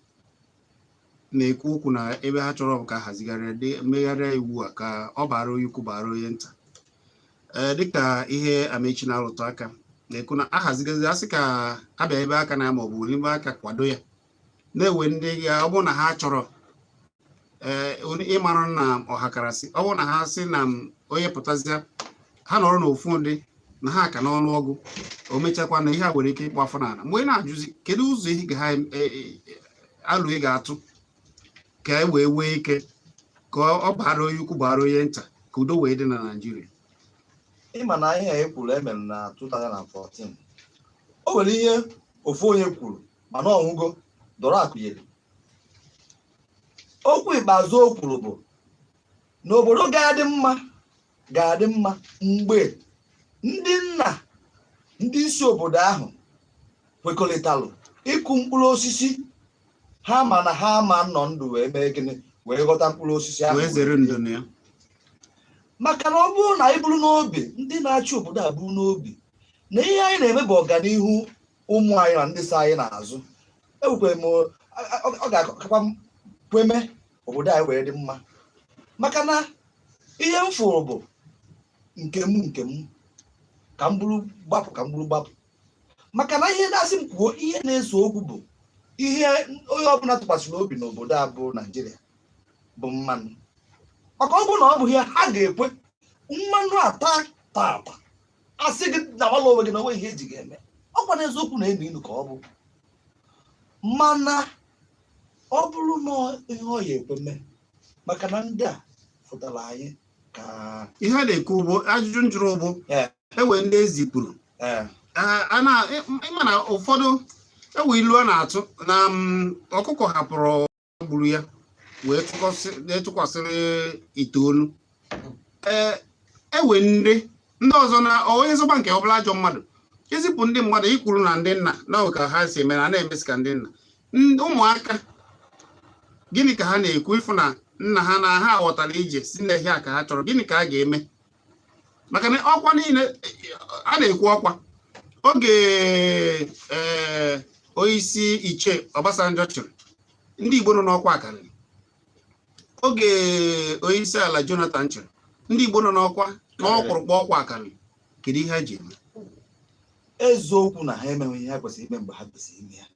na-ekwu okwu na ebe ha chọrọ ka hazigharịa mmegharịa iwu a ka ọ bara onye ukwu bara onye nta dịka ihe Amechi na-arụtụ aka na-ekwu na ahazigazi asị ka abịa ebe aka na ma ọ bụ n'ime aka kwado ya na-ewe ndị ya ọ bụrụ na ha chọrọ ịmara na ọhakarasị ọ bụrụ na ha sị na onye pụtazịa ha nọrọ n'ofu ụdị na ha ka n'ọnụọgụ o mechakwa na ihe a nwere ike ịkpọ afọ n'ala mgbe ị na-ajụzi kedu ụzọ ihe ga ha alụ ị ga-atụ ka e wee ike ka ọ bara onye ukwu bara onye nta ka udo wee dị na Naịjirịa. Ịma na ihe e kwuru emere na 2014 o nwere ihe ofu onye kwuru mana ọnwụgo dọrọ akụnyere. Okwu ikpeazụ o kwuru bụ na obodo ga-adị mma mgbe ndị nna ndị isi obodo ahụ kwekọrịtalụ ịkụ mkpụrụ osisi ha ma na ha ma nọ ndụ wee mee gịnị wee ghọta mkpụrụ osisi ahụ wee zere ndụ na ya. Maka na ọ bụrụ na anyị bụrụ n'obi ndị na-achị obodo a bụrụ n'obi na ihe anyị na-eme bụ ọganihu ụmụ anyị na ndị so anyị n'azụ ekwukwere m ọ ga-akakwa kweme obodo anyị wee dị mma. Maka na ihe m fụrụ bụ nke m ka m bụrụ gbapụ. Maka na ihe na-asị m kwuo ihe na-eso okwu bụ ihe onye ọbụla tụkwasịrị obi n'obodo a bụ Naịjirịa bụ mmanụ. Maka ọ bụ na ọ bụ ihe ha ga-ekwe mmanụ ata asị gị na nwala onwe gị na onwe ihe eji ga-eme ọkwa n'eziokwu na enu ka ọ bụ mana ọ bụrụ na ihe ọ ya ekwe mee maka na ndị a fụtara anyị ka ihe a na-ekwu bụ ajụjụ njụrụ bụ ewe ndị ezipụrụ ịma na ụfọdụ ewe ilu a na-atụ na ọkụkọ hapụrụ gburu ya wee tụkwasịrị itoolu ewe ndị ọzọ na onye zọba nke ọbụla ajọ mmadụ izipụ ndị mmadụ ikwuru na ndị nna na ka ha si eme na na-emesi ka ndị nna ụmụaka gịnị ka ha na-ekwu ịfụ na nna ha na ha ghọtara ije si na ihe a ka ha chọrọ gịnị ka a ga-eme maka na ọkwa niile a na-ekwu ọkwa oge onyeisi Iche Obasanjo chịrị ndị Igbo nọ n'ọkwa akarịrị oge onyeisi ala Jonathan chịrị ndị Igbo nọ n'ọkwụrụkpọ ọkwa akarịrị kedu ihe ha ji eme eziokwu na ha emeghị ihe ha kwesịrị ime mgbe ha kwesịrị ime ya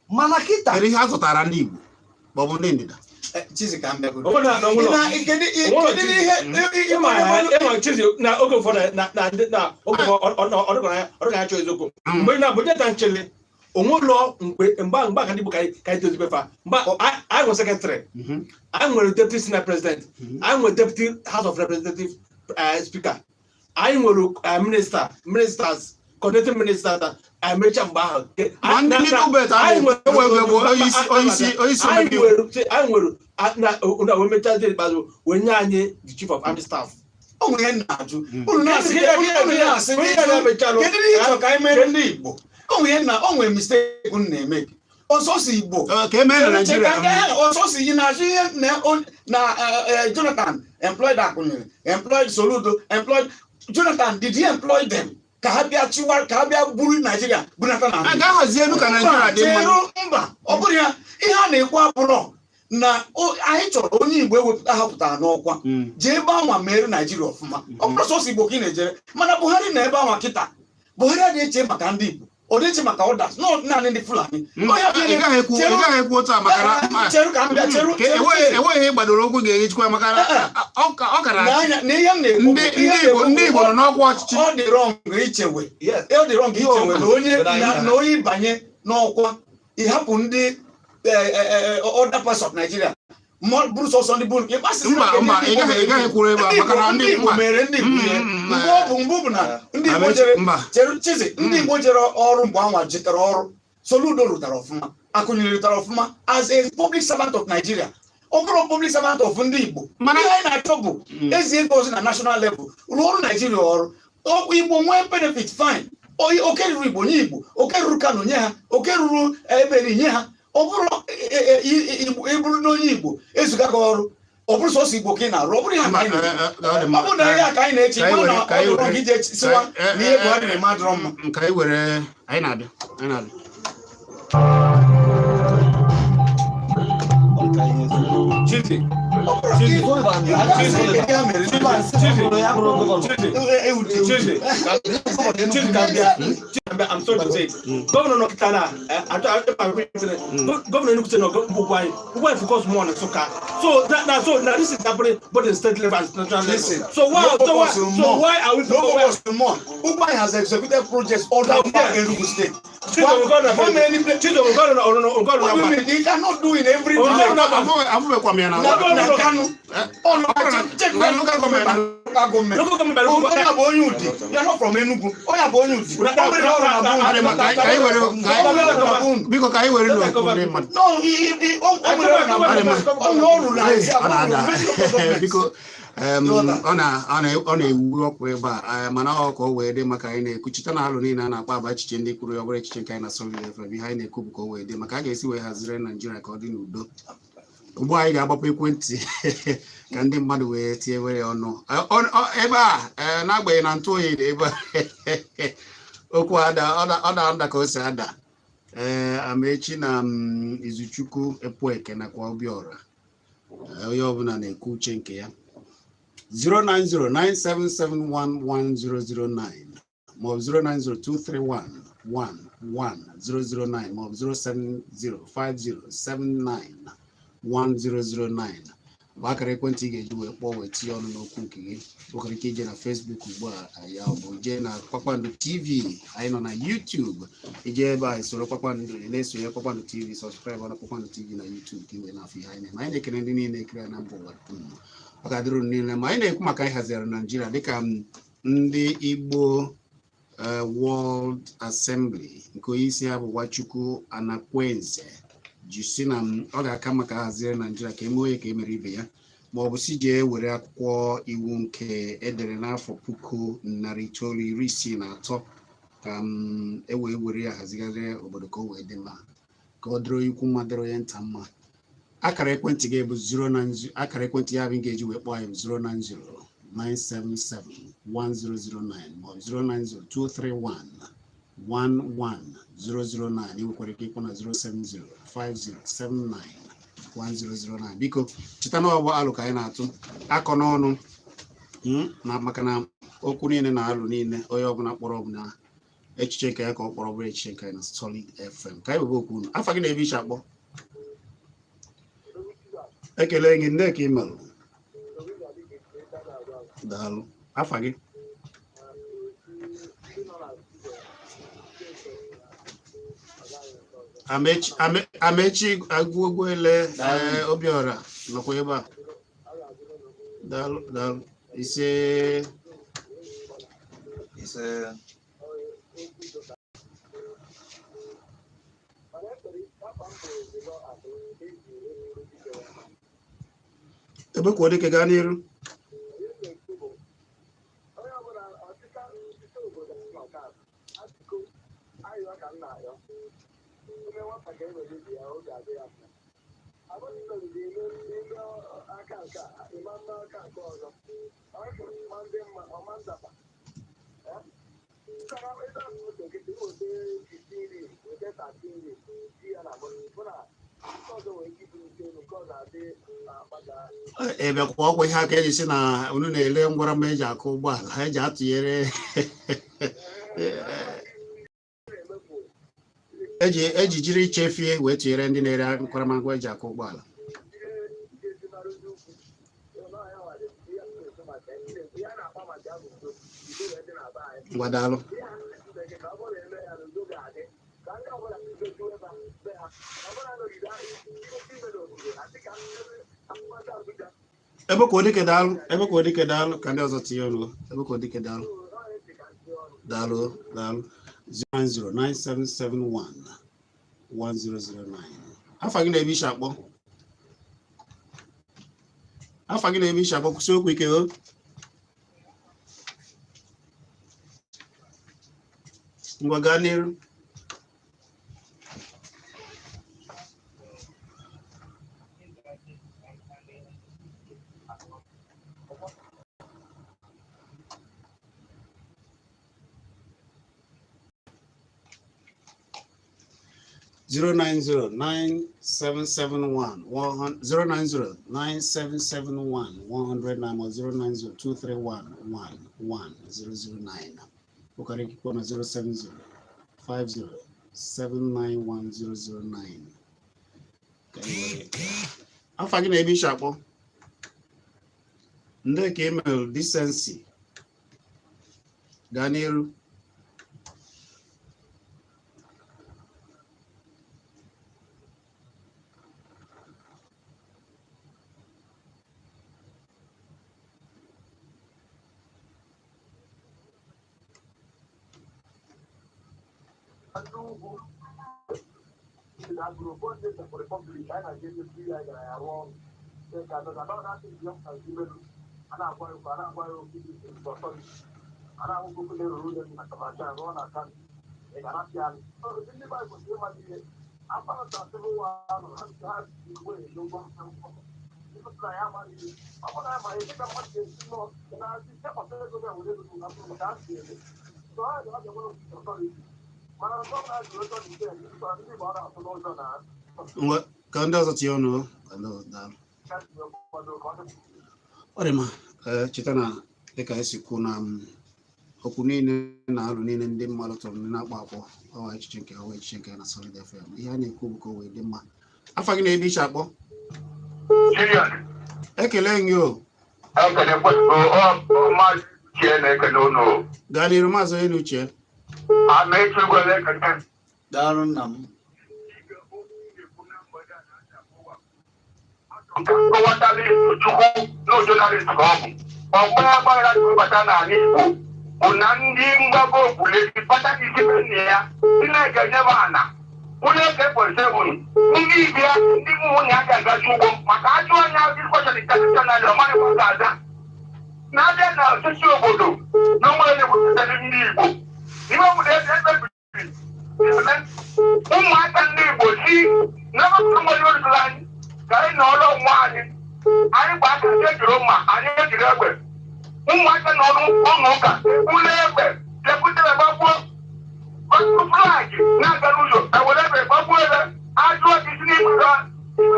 mana kịta kedu ihe ha zụtara ndị Igbo ma ọ bụ ndị ndịda Chizzy ka mbịa Chizzy na oge ụfọdụ na achọ eziokwu mgbe na Jonathan nchele onwe ụlọ mgbe aka ndị Igbo ka anyị tozibe fa mgbe anyị nwere sekretarị anyị nwere deputy senate president anyị nwere deputy house of representative speaker anyị nwere ministers coordinating ministers emecha mgbe ahụ anyị nwere na wee mechaa ikpeazụ wee nye anyị the chief of army staff o nwere na-ajụ Kedu ihe ịchọ ka anyị mere ndị Igbo o nwere mistake na-eme ọsọsọ Igbo ka eme na Nigeria ọsọsọ yi na-ajụ ihe na Jonathan employed Akunyere employed Soludo employed Jonathan did he employ them ka ha bịa chiwa ka ha bịa buru Nigeria bunata na aga hazie elu ka Nigeria dị mma mba ọ bụrụ ya ihe a na-ekwu abụrụ na anyị chọrọ onye Igbo ewepụta hapụtara n'ọkwa jee ebe anwa mere Nigeria ọfụma ọ bụrụ sọsọ Igbo ka ị na-ejere mana Buhari na ebe anwa kịta Buhari adịghị eche maka ndị Igbo ọ dịghị eche maka ọdas naanị ndị Fulani cheru ka m bịa cheru enweghị ịgbadoro okwu ga-ehichikwa maka ọ kara na ihe m na-ekwu ndị Igbo nọ n'ọkwa ọchịchị ọ dị wrong ichewe na onye ịbanye n'ọkwa ịhapụ ndị other parts of Nigeria bụrụ sọsọ ndị bụrụ mba ị gaghị kwuru ebe a maka na ndị Igbo mere ndị Igbo mbụ bụ na ndị Igbo jere Chizzy ndị Igbo jere ọrụ mgbe anwa jitere ọrụ Soludo rụtara ọfụma Akunyere rụtara ọfụma as a public servant of Nigeria ọ bụrụ public servant of ndị Igbo ihe anyị na-achọ bụ ezi ego ozi na national level rụọ ọrụ Nigeria ọrụ Igbo nwee benefit fine oke ruru Igbo nye Igbo oke ruru Kano nye ha oke ruru Eberi nye ha ọ bụrụ ịbụrụ n'onye Igbo ezuga gị ọrụ ọ bụrụ sọsọ Igbo ka ị na-arụ ọ bụrụ ya ka anyị ọ bụrụ na ya ka anyị na-eche bụrụ na ọ dụrụ gị ije siwa na ihe Buhari na-eme adịrọ mma ka anyị were anyị na-abịa Chizzy I'm sorry to say, Governor Nokitana, Governor Nukitano, why focus more on Soka. So now this is happening both in state level and national level. So why are we focusing more? Ubai has executed projects all over Enugu State. He cannot do in every you are not from Enugu. Biko ka anyị were biko ọ na-ewu ọkụ ebe a mana ọ ka ọ wee dị maka anyị na-ekwuchite na alụ niile a na-akpa aba echiche ndị kwuru ya ọbụrụ echiche nke anyị na Solid FM ihe anyị na-ekwu bụ ka ọ wee dị maka a ga-esi wee haziri Naijiria ka ọ dị n'udo ugbu anyị ga-agbapụ ekwentị ka ndị mmadụ wee tie were ọnụ ebe a n'agbanyeghị na ntụ oyi dị ebe okwu ọ na-ada ka o si ada Amaechi na Izuchukwu Epueke nakwa Obiora onye ọbụla na-ekwu uche nke ya 09097711009 maọbụ 09023111009 maọbụ 07050791009 bụ akara ekwentị ị ga-eji wee kpọọ wee tinye ọnụ n'okwu nke gị nwere ike ije na Facebook ugbu a ya ọ bụ jee na Kpakpando TV anyị nọ na YouTube ije ebe a soro Kpakpando na-esonye Kpakpando TV subscribe na Kpakpando TV na YouTube ka iwe na-afụ ihe anyị na-eme anyị na-ekele ndị niile ekiri na mba ụwa ọ ga-adịrụ niile ma anyị na-ekwu maka ịhazigharị Nigeria dịka ndị Igbo World Assembly nke onye isi ya bụ Nwachukwu Anakwenze jisi na ọ ga-aka maka hazigharị Nigeria ka emee onye ka emere ibe ya ma ọ bụ si jee were akwụkwọ iwu nke edere n'afọ 1963 ka e were ya hazigharị obodo ka o wee dị mma ka ọ dịrị ikwu mma dịrị onye nta mma akara ekwentị gị bụ 090 akara ekwentị ya bụ ga-eji wee kpọọ anyị 09097711009 ma ọ bụ 09023111009 ị nwekwara ike ịkpọ na 07050791009 biko cheta na ọgbọ alụ ka anyị na-atụ akọ n'ọnụ na maka na okwu niile na alụ niile onye ọbụla kpọrọ ọbụla echiche nke ya ka ọ kpọrọ ọbụla echiche nke anyị na Solid FM ka anyị webe okwu unu afa gị na-ebe iche akpọ ekele gị ndị ka ị merụ daalụ afa gị Amaechi Agwuegwuele Obiora nọkwa ebe a daalụ ise ebe kwa dịka gaa n'iru ebe kwa ọgwụ ihe aka eji si na unu na-ele ngwara mma eji akụ ụgbọala ha eji atụnyere eji jiri chefie wee tụnyere ndị na-ere nkwaramagwa eji akụ ụgbọala. Ngwadalụ ebe ka odike daalụ ka ndị ọzọ tinye ọnụ ebe ka odike daalụ 09097711009 afa gị na-ebe isi akpọ kwụsị okwu ike o. Ngwa gaa n'iru. Zero 0909771 09027711009 ukarikikuwa na 07050791009. Afa gị na-ebe ishi akpọ ndị ka email decency gaa n'iru. Ka ndị ọzọ tinye ọnụ ọ dị mma. Cheta na dịka esi kwu na okwu niile na alụ niile ndị mmadụ tụrụ ndị na-akpọ akpọ ọwa echiche nke na Solid FM ihe a na-ekwu bụ ka o wee dị mma. Afa gị na-ebe iche akpọ ekele gị o. Gaa n'iru maazị onye n'uche. Daalụ nna m. Kọwatala Chukwu n'ojonalist ka ọ bụ ọgbara agbara bata n'ala Igbo bụ na ndị mgbago okwulezi kpatara isibe nne ya Chineke nyebe ana onye ekekwerebụrụ ndị ibia ndị ụmụnne ya ga-agaji ugbo maka ajụ anya dịkwachalitationalị ọmarị maka aza na-abịa na ọchịchị obodo na nwere na-ekwuchitere ndị Igbo ihe obodo ebe ekpebiri ụmụaka ndị Igbo si n'ọbụrụ nwere orutụrụ anyị ka anyị na ọrụ onwe anyị gba aka ejiri mma anyị ejiri egbe ụmụaka na ọrụ ụlọ ụka ụlọ egbe jebutere gbagbuo otu flag na-aga n'ụzọ ewere egbe gbagbuo ebe ajụ ọchịchị n'igwe ha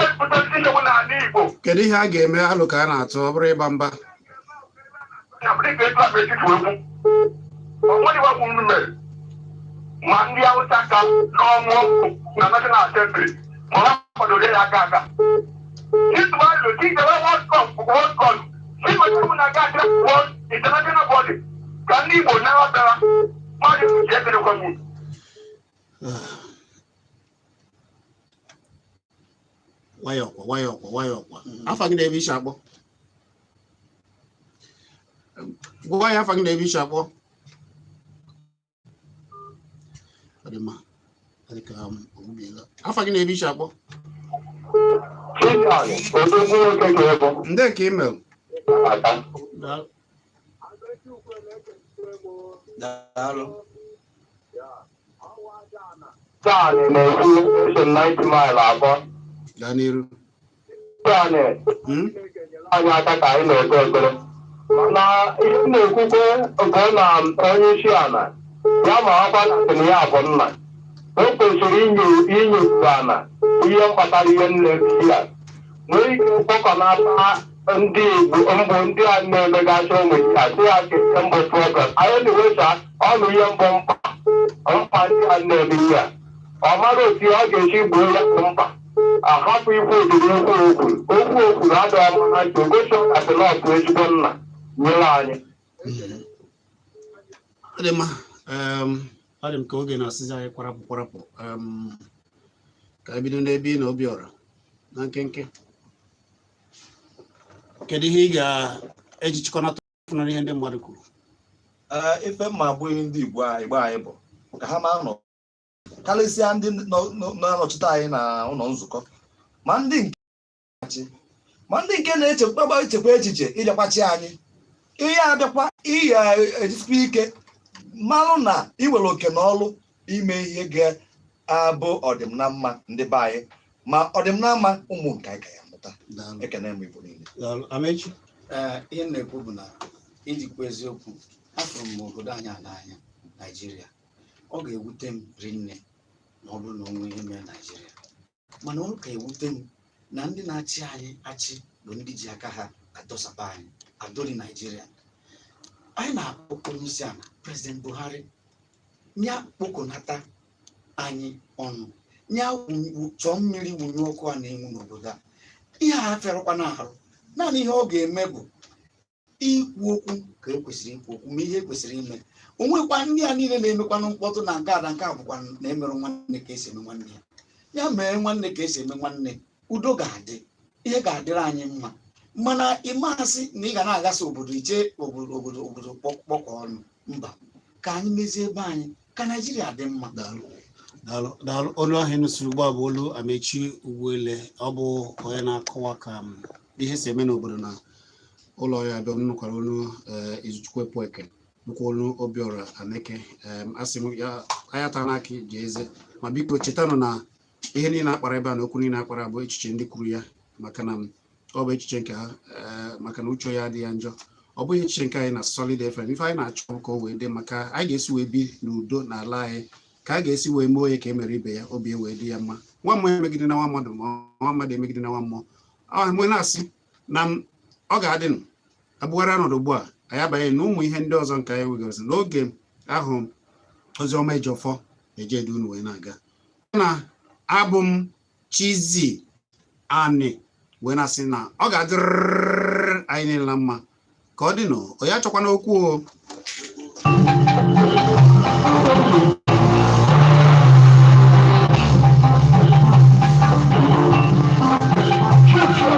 epụtasị nsogbu n'ala Igbo. Kedu ihe a ga-eme alụ ka a na-atụ ọ bụrụ ịgba mba? Dịka etu akpa etiti egwu onweghị wepụ nnu mere ma ndị Hausa ka n'ọnwụ na National Assembly ma ha kwadoro ya aka aka. This one will think the World Cup, see what you want to get world international body. Can you go now? Money to get the community. Wayọkwa. Afa gị na-ebe ishi akpọ. Gwa ya afa gị na-ebe ishi akpọ. Ọ dị mma. Afa gị na-ebe ishi akpọ. Ndị ka email. Daalụ. Sani na-ekwu eso 90 mile abụọ. gaa n'iru. Sani anyị aka ka anyị na-ekpe ekpere. Mana ihe m na-ekwukwe bụ na onye isi ala ya ma ọkwa na ya bụ nna. O kwesịrị inye ana ihe mkpatara ihe nne ya. Nwee ike kpọkọnata ndị Igbo mbụ ndị a na-emegasị ụmụ ya si ya keke mbụ program. Anyị na-ewecha ọnụ ihe mbụ mkpa ndị a na-eme ya. Ọ mara otu ọ ga-esi gboo ya mkpa. Ahapụ ikwu odiri okwu okwuru adịghị mma na ntị ogosi ọkatịlọtụ ezigbo nna nyere anyị. Ọ dị mma. Ọ dị m ka oge na-asịzi anyị kwarapụ ka anyị bido n'ebe ị na Obiora na nkenke. Kedu ihe ị ga-eji chịkọnata ọfụnara ihe ndị mmadụ kwuru? Ife mma abụghị ndị Igbo anyị bụ ka ha ma nọ karịsịa ndị na-anọchite anyị na ụlọ nzukọ ma ndị nke na-echekwa echiche ịbịakwachi anyị ihe abịakwa ihe ejisikwa ike malụ na ị nwere oke na ọlụ ime ihe ga-abụ ọdịmna mma ndị be anyị ma ọdịmna mma ụmụ nke anyị ka ya mụta. Ekene m Igbo niile. Amechi. Ihe m na-ekwu bụ na ijikwa eziokwu afụrụ m obodo anyị n'anya Naijiria. Ọ ga-ewute m rinne ma ọ bụrụ na onwe ihe mere Naijiria, mana ọ ga-ewute m na ndị na-achị anyị achị bụ ndị ji aka ha adọsaba anyị adọri Naijiria. Anyị na-akpọ onye isi ala President Buhari nya kpokọnata anyị ọnụ, nya chọọ mmiri wụnye ọkụ a na-enwu n'obodo a. Ihe a ferụkwa n'ahụ, naanị ihe ọ ga-eme bụ ikwu okwu ka ekwesịrị ikwu okwu ma ihe ekwesịrị ime. Onwekwa ndị a niile na-emekwanụ mkpọtụ na nke ada nke a bụkwa na-emerụ nwanne ka esi eme nwanne ya. Ya mee nwanne ka esi eme nwanne, udo ga-adị, ihe ga-adịrị anyị mma. Mana ịmasị na ị ga na-agasị obodo iche obodo kpọkọ ọnụ, mba, ka anyị mezie ebe anyị ka Naijiria dị mma. Daalụ. Olu ahụ nụsịrị ugbu a bụ olu Amechi Ugwuele. Ọ bụ onye na-akọwa ka ihe si eme n'obodo na ụlọ ya abịa nnukwara olu Izuchukwu Ekwueke bụkwa olu Obiora Aneke. Asị m ya ayata n'aka ji eze, ma biko chetanụ na ihe niile akpara ebe a na okwu niile akpara bụ echiche ndị kwuru ya, maka na ọ bụ echiche nke ha, maka na uche ya adịghị njọ. Ọ bụghị echiche nke anyị na Solid FM. Ife anyị na-achọ ka o wee dị maka anyị ga-esi wee bi n'udo n'ala anyị, ka a ga-esi wee mee onye ka e mere ibe ya obi wee dị ya mma. Nwa mmụọ emegide na nwa mmadụ ma nwa mmadụ emegide na nwa mmụọ. Mgbe na-asị na ọ ga-adịnụ abụghara ọnọdụ ugbu a anyị abanye na ụmụ ihe ndị ọzọ nke anyị wegasị n'oge ahụ oziọma Ejiofor ejedu unu wee na-aga na abụ m Chizzy Ani wee na-asị na ọ ga-adịrịrị anyị niile na mma ka ọ dịnụ onye achọkwana okwu o.